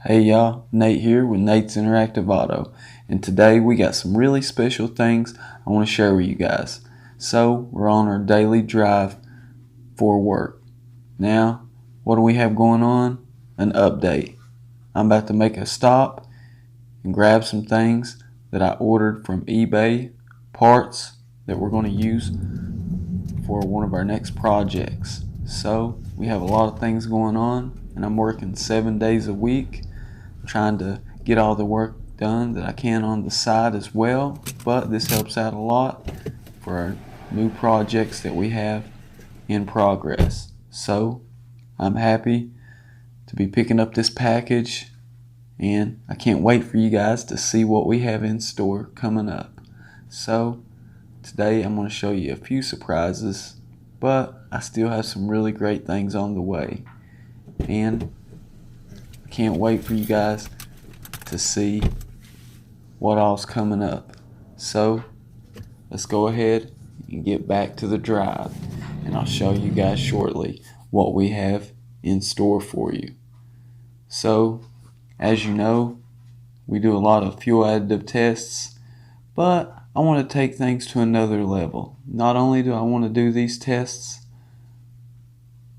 Hey y'all, Nate here with Nate's Interactive Auto, and today we got some really special things I want to share with you guys. So we're on our daily drive for work. Now, what do we have going on? An update. I'm about to make a stop and grab some things that I ordered from eBay, parts that we're going to use for one of our next projects. So we have a lot of things going on, and I'm working 7 days a week trying to get all the work done that I can on the side as well, but this helps out a lot for our new projects that we have in progress. So I'm happy to be picking up this package, and I can't wait for you guys to see what we have in store coming up. So today I'm going to show you a few surprises, but I still have some really great things on the way, and can't wait for you guys to see what all's coming up. So let's go ahead and get back to the drive, and I'll show you guys shortly what we have in store for you. So as you know, we do a lot of fuel additive tests, but I want to take things to another level. Not only do I want to do these tests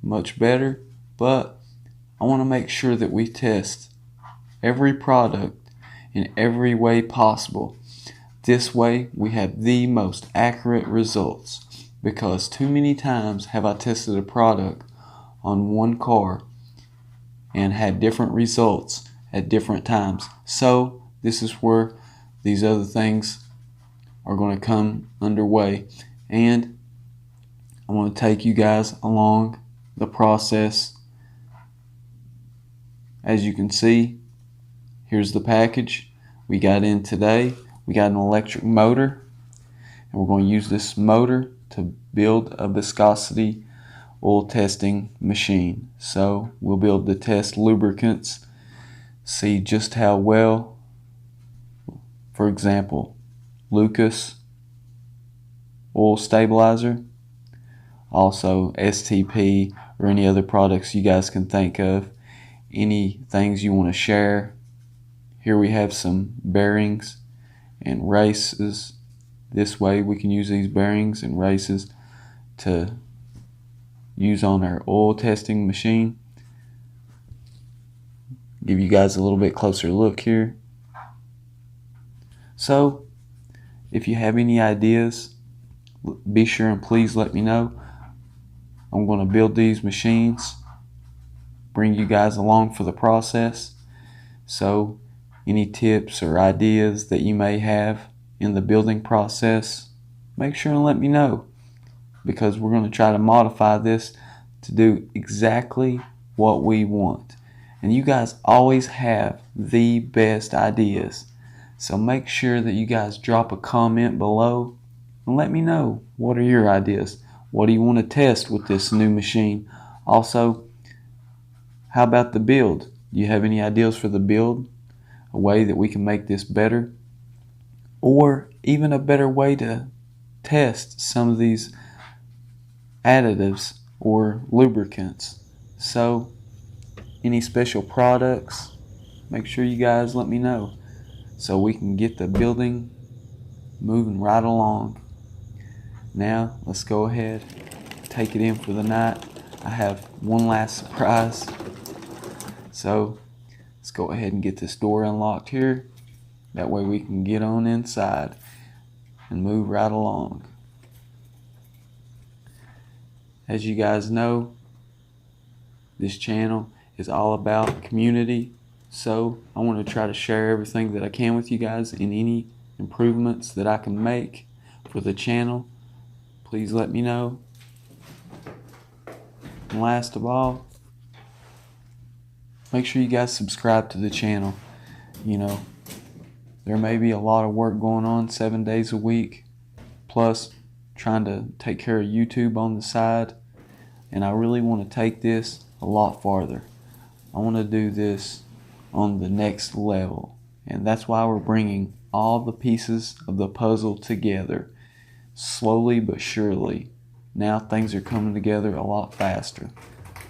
much better, but I want to make sure that we test every product in every way possible. This way we have the most accurate results, because too many times have I tested a product on one car and had different results at different times. So this is where these other things are going to come underway, and I want to take you guys along the process. As you can see, here's the package we got in today. We got an electric motor, and we're going to use this motor to build a viscosity oil testing machine. So we'll be able to test lubricants, see just how well, for example, Lucas oil stabilizer, also STP, or any other products you guys can think of. Any things you want to share. Here we have some bearings and races. This way we can use these bearings and races to use on our oil testing machine. Give you guys a little bit closer look here. So if you have any ideas, be sure and please let me know. I'm going to build these machines, bring you guys along for the process. So any tips or ideas that you may have in the building process, make sure and let me know, because we're going to try to modify this to do exactly what we want. And you guys always have the best ideas, so make sure that you guys drop a comment below and let me know, what are your ideas? What do you want to test with this new machine? Also, how about the build? Do you have any ideas for the build? A way that we can make this better? Or even a better way to test some of these additives or lubricants. So, any special products, make sure you guys let me know, so we can get the building moving right along. Now, let's go ahead, take it in for the night. I have one last surprise. So let's go ahead and get this door unlocked here. That way we can get on inside and move right along. As you guys know, this channel is all about community. So I want to try to share everything that I can with you guys, and any improvements that I can make for the channel, please let me know. And last of all, make sure you guys subscribe to the channel. You know, there may be a lot of work going on 7 days a week, plus trying to take care of YouTube on the side, and I really want to take this a lot farther. I want to do this on the next level, and that's why we're bringing all the pieces of the puzzle together, slowly but surely. Now things are coming together a lot faster.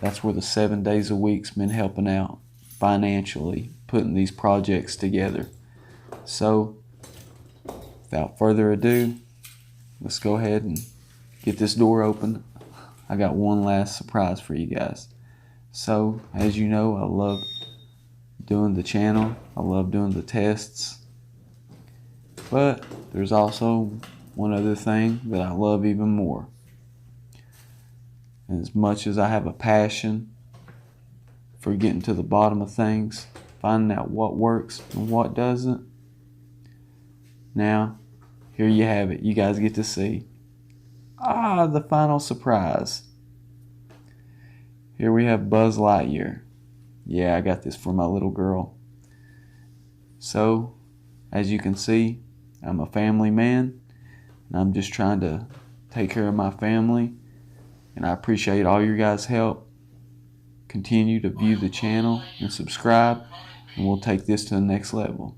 That's where the 7 days a week's been helping out financially, putting these projects together. So without further ado, let's go ahead and get this door open. I got one last surprise for you guys. So as you know, I love doing the channel, I love doing the tests, but there's also one other thing that I love even more. And as much as I have a passion for getting to the bottom of things, finding out what works and what doesn't, now here you have it. You guys get to see the final surprise. Here we have Buzz Lightyear. Yeah, I got this for my little girl. So as you can see, I'm a family man, and I'm just trying to take care of my family, and I appreciate all your guys' help. Continue to view the channel and subscribe, and we'll take this to the next level.